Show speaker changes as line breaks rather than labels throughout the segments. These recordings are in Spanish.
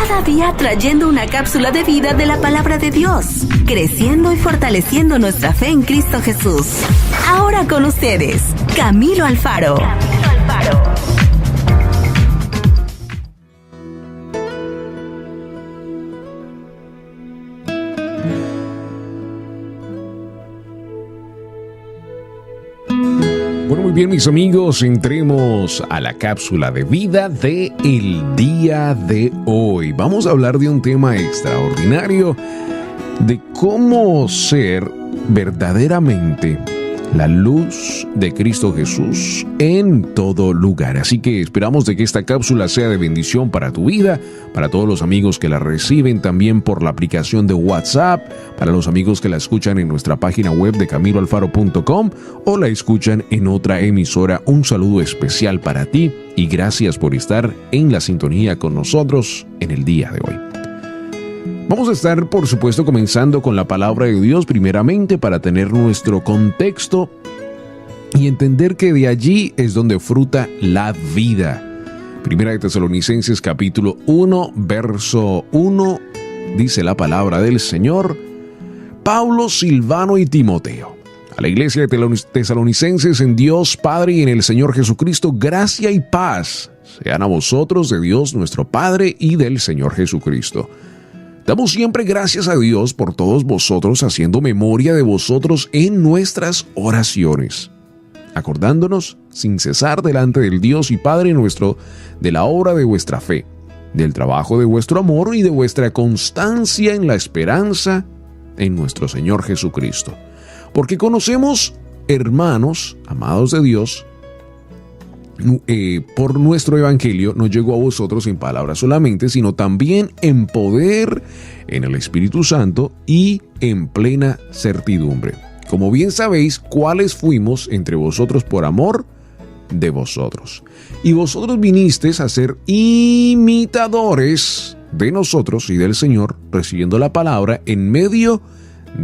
Cada día trayendo una cápsula de vida de la palabra de Dios, creciendo y fortaleciendo nuestra fe en Cristo Jesús. Ahora con ustedes, Camilo Alfaro.
Bueno, muy bien, mis amigos, entremos a la cápsula de vida de el día de hoy. Vamos a hablar de un tema extraordinario, de cómo ser verdaderamente la luz de Cristo Jesús en todo lugar. Así que esperamos de que esta cápsula sea de bendición para tu vida, para todos los amigos que la reciben también por la aplicación de WhatsApp, para los amigos que la escuchan en nuestra página web de camiloalfaro.com o la escuchan en otra emisora. Un saludo especial para ti y gracias por estar en la sintonía con nosotros en el día de hoy. Vamos a estar, por supuesto, comenzando con la palabra de Dios primeramente para tener nuestro contexto y entender que de allí es donde fruta la vida. Primera de Tesalonicenses capítulo 1, verso 1, dice la palabra del Señor: Pablo, Silvano y Timoteo, a la iglesia de Tesalonicenses en Dios Padre y en el Señor Jesucristo, gracia y paz sean a vosotros de Dios nuestro Padre y del Señor Jesucristo. Damos siempre gracias a Dios por todos vosotros, haciendo memoria de vosotros en nuestras oraciones, acordándonos sin cesar delante del Dios y Padre nuestro de la obra de vuestra fe, del trabajo de vuestro amor y de vuestra constancia en la esperanza en nuestro Señor Jesucristo. Porque conocemos, hermanos, amados de Dios, por nuestro evangelio no llegó a vosotros en palabras solamente, sino también en poder, en el Espíritu Santo y en plena certidumbre. Como bien sabéis, cuáles fuimos entre vosotros por amor de vosotros. Y vosotros vinisteis a ser imitadores de nosotros y del Señor, recibiendo la palabra en medio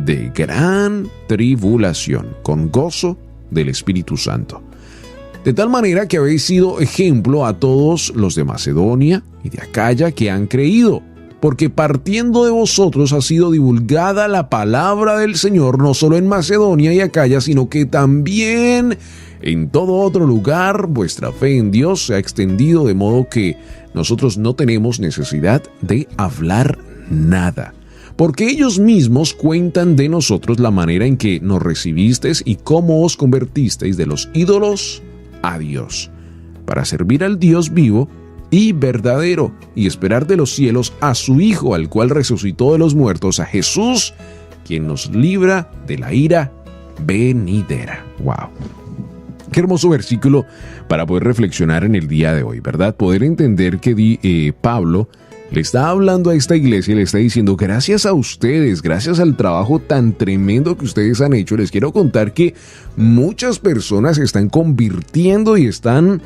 de gran tribulación, con gozo del Espíritu Santo. De tal manera que habéis sido ejemplo a todos los de Macedonia y de Acaya que han creído, porque partiendo de vosotros ha sido divulgada la palabra del Señor, no solo en Macedonia y Acaya, sino que también en todo otro lugar. Vuestra fe en Dios se ha extendido, de modo que nosotros no tenemos necesidad de hablar nada. Porque ellos mismos cuentan de nosotros la manera en que nos recibisteis y cómo os convertisteis de los ídolos a Dios, para servir al Dios vivo y verdadero, y esperar de los cielos a su Hijo, al cual resucitó de los muertos, a Jesús, quien nos libra de la ira venidera. ¡Wow! Qué hermoso versículo para poder reflexionar en el día de hoy, ¿verdad? Poder entender que Pablo le está hablando a esta iglesia y le está diciendo: gracias a ustedes, gracias al trabajo tan tremendo que ustedes han hecho, les quiero contar que muchas personas se están convirtiendo y están,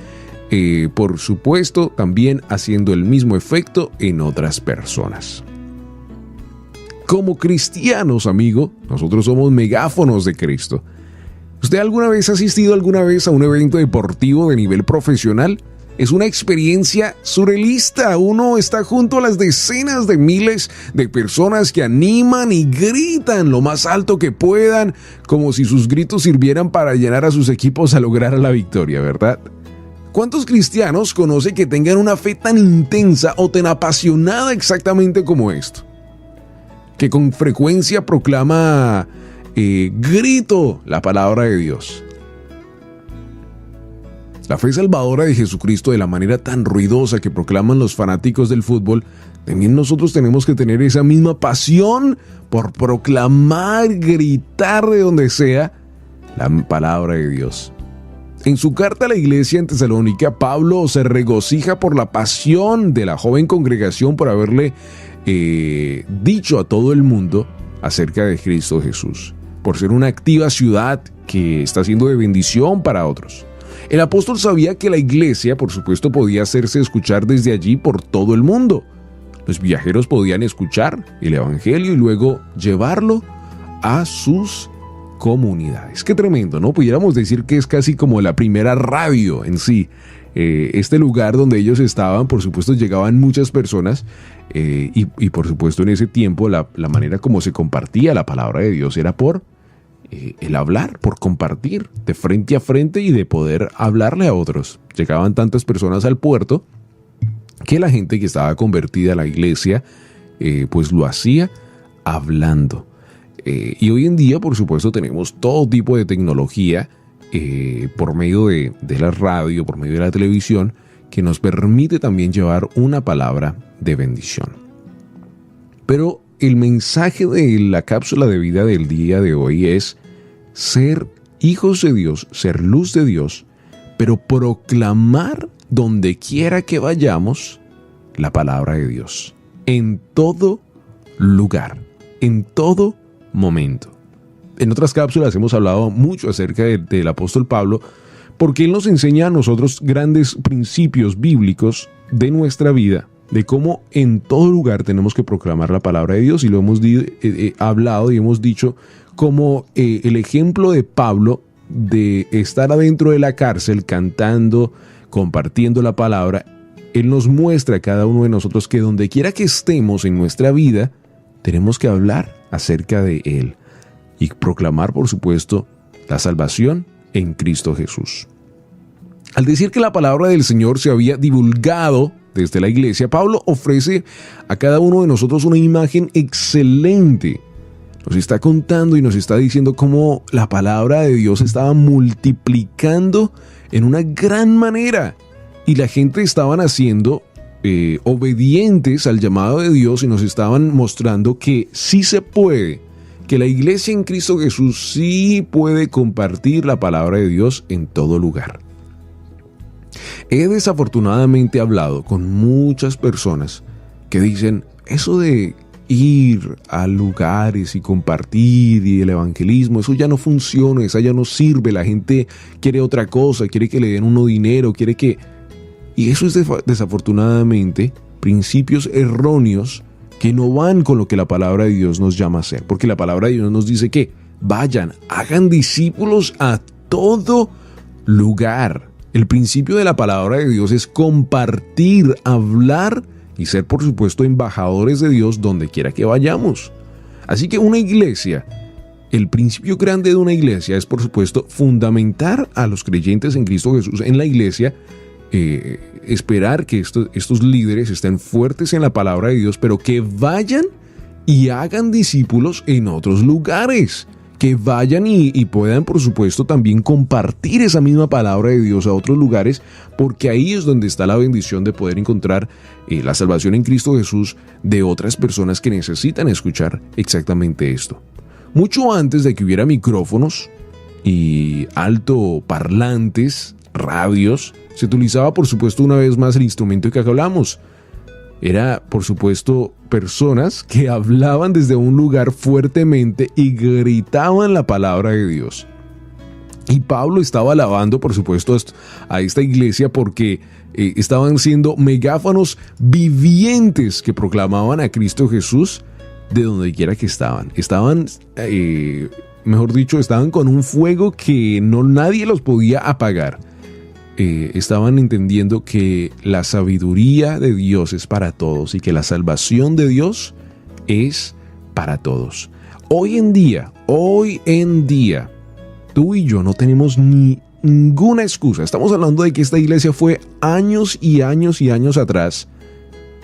por supuesto, también haciendo el mismo efecto en otras personas. Como cristianos, amigo, nosotros somos megáfonos de Cristo. ¿Usted alguna vez ha asistido a un evento deportivo de nivel profesional? Es una experiencia surrealista. Uno está junto a las decenas de miles de personas que animan y gritan lo más alto que puedan, como si sus gritos sirvieran para llenar a sus equipos a lograr la victoria, ¿verdad? ¿Cuántos cristianos conoce que tengan una fe tan intensa o tan apasionada exactamente como esto? Que con frecuencia proclama grito la palabra de Dios. La fe salvadora de Jesucristo, de la manera tan ruidosa que proclaman los fanáticos del fútbol, también nosotros tenemos que tener esa misma pasión por proclamar, gritar de donde sea la palabra de Dios. En su carta a la iglesia en Tesalónica, Pablo se regocija por la pasión de la joven congregación por haberle dicho a todo el mundo acerca de Cristo Jesús, por ser una activa ciudad que está siendo de bendición para otros. El apóstol sabía que la iglesia, por supuesto, podía hacerse escuchar desde allí por todo el mundo. Los viajeros podían escuchar el evangelio y luego llevarlo a sus comunidades. Qué tremendo, ¿no? Pudiéramos decir que es casi como la primera radio en sí este lugar donde ellos estaban, por supuesto, llegaban muchas personas y por supuesto en ese tiempo la manera como se compartía la palabra de Dios era por el hablar, por compartir de frente a frente y de poder hablarle a otros. Llegaban tantas personas al puerto que la gente que estaba convertida a la iglesia pues lo hacía hablando. Y hoy en día, por supuesto, tenemos todo tipo de tecnología por medio de la radio, por medio de la televisión, que nos permite también llevar una palabra de bendición. Pero el mensaje de la cápsula de vida del día de hoy es ser hijos de Dios, ser luz de Dios, pero proclamar donde quiera que vayamos la palabra de Dios, en todo lugar, en todo momento. En otras cápsulas hemos hablado mucho acerca del apóstol Pablo, porque él nos enseña a nosotros grandes principios bíblicos de nuestra vida, de cómo en todo lugar tenemos que proclamar la palabra de Dios, y lo hemos hablado y hemos dicho como el ejemplo de Pablo de estar adentro de la cárcel cantando, compartiendo la palabra. Él nos muestra a cada uno de nosotros que donde quiera que estemos en nuestra vida, tenemos que hablar acerca de Él y proclamar, por supuesto, la salvación en Cristo Jesús. Al decir que la palabra del Señor se había divulgado desde la iglesia, Pablo ofrece a cada uno de nosotros una imagen excelente. Nos está contando y nos está diciendo cómo la palabra de Dios estaba multiplicando en una gran manera y la gente estaban haciendo obedientes al llamado de Dios y nos estaban mostrando que sí se puede, que la iglesia en Cristo Jesús sí puede compartir la palabra de Dios en todo lugar. He desafortunadamente hablado con muchas personas que dicen eso de ir a lugares y compartir y el evangelismo, eso ya no funciona, eso ya no sirve, la gente quiere otra cosa, quiere que le den uno dinero, quiere que... Y eso es desafortunadamente principios erróneos que no van con lo que la palabra de Dios nos llama a hacer, porque la palabra de Dios nos dice que vayan, hagan discípulos a todo lugar. El principio de la palabra de Dios es compartir, hablar y ser, por supuesto, embajadores de Dios donde quiera que vayamos. Así que una iglesia, el principio grande de una iglesia es, por supuesto, fundamentar a los creyentes en Cristo Jesús en la iglesia, esperar que estos líderes estén fuertes en la palabra de Dios, pero que vayan y hagan discípulos en otros lugares. Que vayan y puedan, por supuesto, también compartir esa misma palabra de Dios a otros lugares, porque ahí es donde está la bendición de poder encontrar la salvación en Cristo Jesús de otras personas que necesitan escuchar exactamente esto. Mucho antes de que hubiera micrófonos y altoparlantes, radios, se utilizaba, por supuesto, una vez más el instrumento que acá hablamos. Era, por supuesto, personas que hablaban desde un lugar fuertemente y gritaban la palabra de Dios. Y Pablo estaba alabando, por supuesto, a esta iglesia porque estaban siendo megáfonos vivientes que proclamaban a Cristo Jesús de donde quiera que estaban. Estaban, mejor dicho, estaban con un fuego que nadie los podía apagar. Estaban entendiendo que la sabiduría de Dios es para todos y que la salvación de Dios es para todos. Hoy en día, tú y yo no tenemos ninguna excusa. Estamos hablando de que esta iglesia fue años y años y años atrás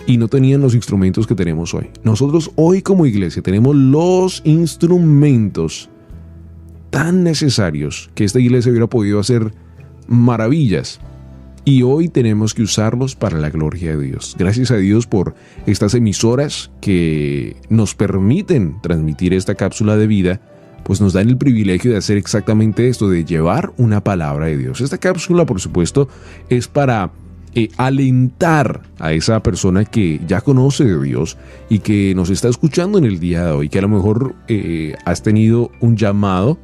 y no tenían los instrumentos que tenemos hoy. Nosotros hoy como iglesia tenemos los instrumentos tan necesarios que esta iglesia hubiera podido hacer maravillas, y hoy tenemos que usarlos para la gloria de Dios. Gracias a Dios por estas emisoras que nos permiten transmitir esta cápsula de vida, pues nos dan el privilegio de hacer exactamente esto, de llevar una palabra de Dios. Esta cápsula, por supuesto, es para alentar a esa persona que ya conoce de Dios y que nos está escuchando en el día de hoy, que a lo mejor has tenido un llamado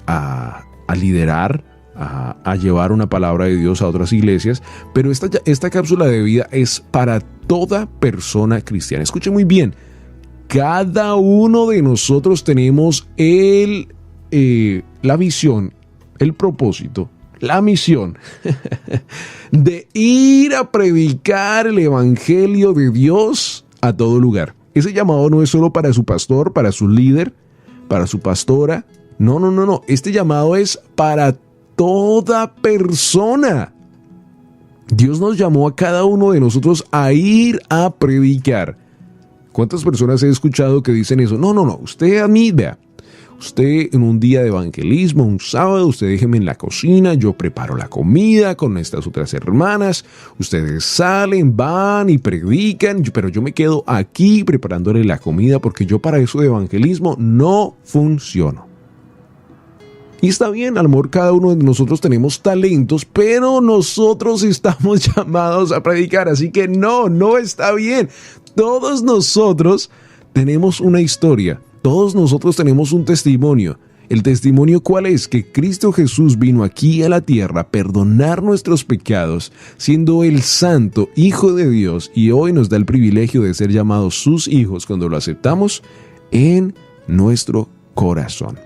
a liderar, a llevar una palabra de Dios a otras iglesias, pero esta cápsula de vida es para toda persona cristiana. Escuche muy bien, cada uno de nosotros tenemos la visión, el propósito la misión de ir a predicar el evangelio de Dios a todo lugar. Ese llamado no es solo para su pastor, para su líder, para su pastora. No. Este llamado es para toda persona. Dios nos llamó a cada uno de nosotros a ir a predicar. ¿Cuántas personas he escuchado que dicen eso? No, usted a mí, vea. Usted en un día de evangelismo, un sábado, usted déjeme en la cocina, yo preparo la comida con estas otras hermanas, ustedes salen, van y predican, pero yo me quedo aquí preparándole la comida porque yo para eso de evangelismo no funciono. Y está bien, a lo mejor cada uno de nosotros tenemos talentos, pero nosotros estamos llamados a predicar, así que no está bien. Todos nosotros tenemos una historia. Todos nosotros tenemos un testimonio. ¿El testimonio cuál es? Que Cristo Jesús vino aquí a la tierra a perdonar nuestros pecados, siendo el Santo Hijo de Dios, y hoy nos da el privilegio de ser llamados sus hijos cuando lo aceptamos en nuestro corazón.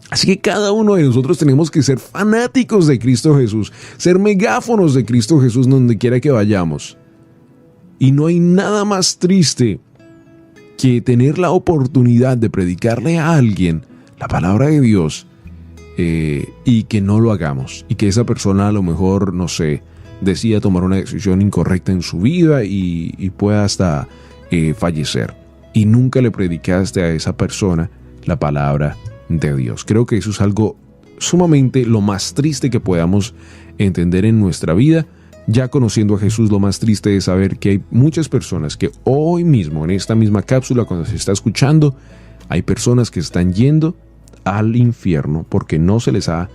Así que cada uno de nosotros tenemos que ser fanáticos de Cristo Jesús, ser megáfonos de Cristo Jesús donde quiera que vayamos. Y no hay nada más triste que tener la oportunidad de predicarle a alguien la palabra de Dios y que no lo hagamos. Y que esa persona a lo mejor, decida tomar una decisión incorrecta en su vida y pueda hasta fallecer. Y nunca le predicaste a esa persona la palabra de Dios. Creo que eso es algo sumamente lo más triste que podamos entender en nuestra vida. Ya conociendo a Jesús, lo más triste es saber que hay muchas personas que hoy mismo, en esta misma cápsula, cuando se está escuchando, hay personas que están yendo al infierno porque no se les ha,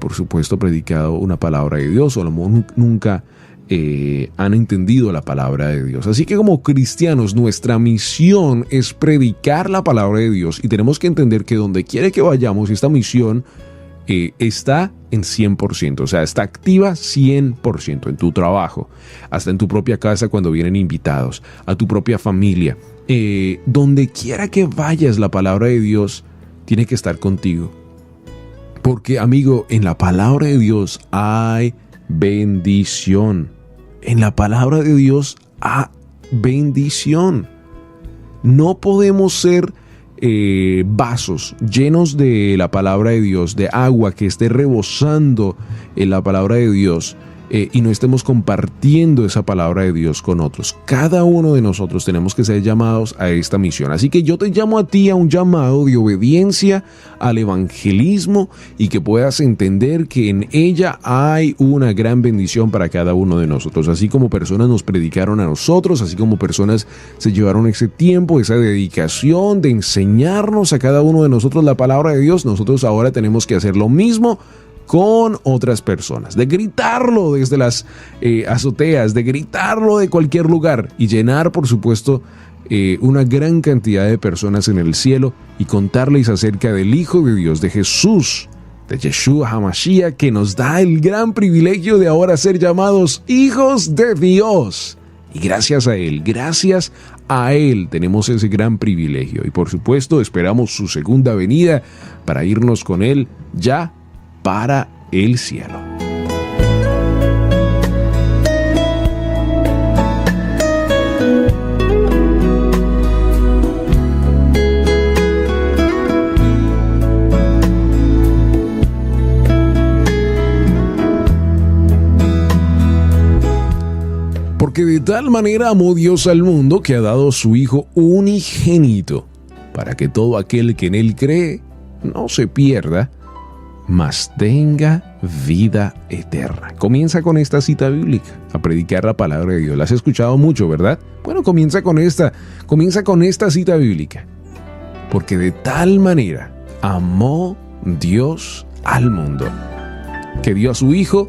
por supuesto, predicado una palabra de Dios, o a lo mejor nunca han entendido la palabra de Dios. Así que como cristianos, nuestra misión es predicar la palabra de Dios, y tenemos que entender que donde quiera que vayamos, esta misión está en 100%, o sea, está activa 100% en tu trabajo, hasta en tu propia casa cuando vienen invitados, a tu propia familia. Donde quiera que vayas, la palabra de Dios tiene que estar contigo. Porque, amigo, en la palabra de Dios hay bendición. En la palabra de Dios hay bendición. No podemos ser vasos llenos de la palabra de Dios, de agua que esté rebosando en la palabra de Dios, y no estemos compartiendo esa palabra de Dios con otros. Cada uno de nosotros tenemos que ser llamados a esta misión. Así que yo te llamo a ti a un llamado de obediencia al evangelismo, y que puedas entender que en ella hay una gran bendición para cada uno de nosotros. Así como personas nos predicaron a nosotros, así como personas se llevaron ese tiempo, esa dedicación de enseñarnos a cada uno de nosotros la palabra de Dios, nosotros ahora tenemos que hacer lo mismo con otras personas, de gritarlo desde las azoteas, de gritarlo de cualquier lugar, y llenar, por supuesto, una gran cantidad de personas en el cielo, y contarles acerca del Hijo de Dios, de Jesús, de Yeshua HaMashiach, que nos da el gran privilegio de ahora ser llamados hijos de Dios. Y gracias a Él tenemos ese gran privilegio. Y por supuesto esperamos su segunda venida para irnos con Él ya para el cielo. Porque de tal manera amó Dios al mundo que ha dado a su Hijo unigénito, para que todo aquel que en Él cree no se pierda, mas tenga vida eterna. Comienza con esta cita bíblica, a predicar la palabra de Dios. La has escuchado mucho, ¿verdad? Bueno, comienza con esta cita bíblica. Porque de tal manera amó Dios al mundo, que dio a su Hijo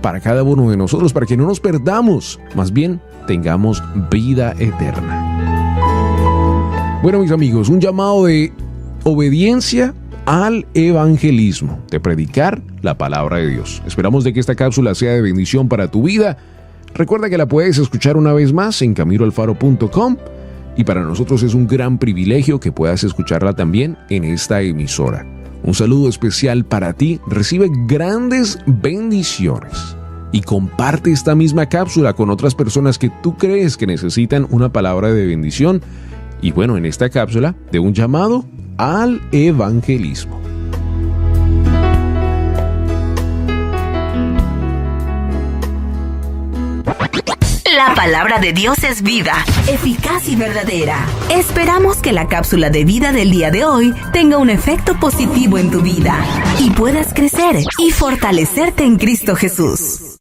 para cada uno de nosotros, para que no nos perdamos, más bien tengamos vida eterna. Bueno, mis amigos, un llamado de obediencia al evangelismo, de predicar la palabra de Dios. Esperamos de que esta cápsula sea de bendición para tu vida. Recuerda que la puedes escuchar una vez más en camiroalfaro.com, y para nosotros es un gran privilegio que puedas escucharla también en esta emisora. Un saludo especial para ti. Recibe grandes bendiciones. Y comparte esta misma cápsula con otras personas que tú crees que necesitan una palabra de bendición. Y bueno, en esta cápsula de un llamado al evangelismo.
La palabra de Dios es vida, eficaz y verdadera. Esperamos que la cápsula de vida del día de hoy tenga un efecto positivo en tu vida y puedas crecer y fortalecerte en Cristo Jesús.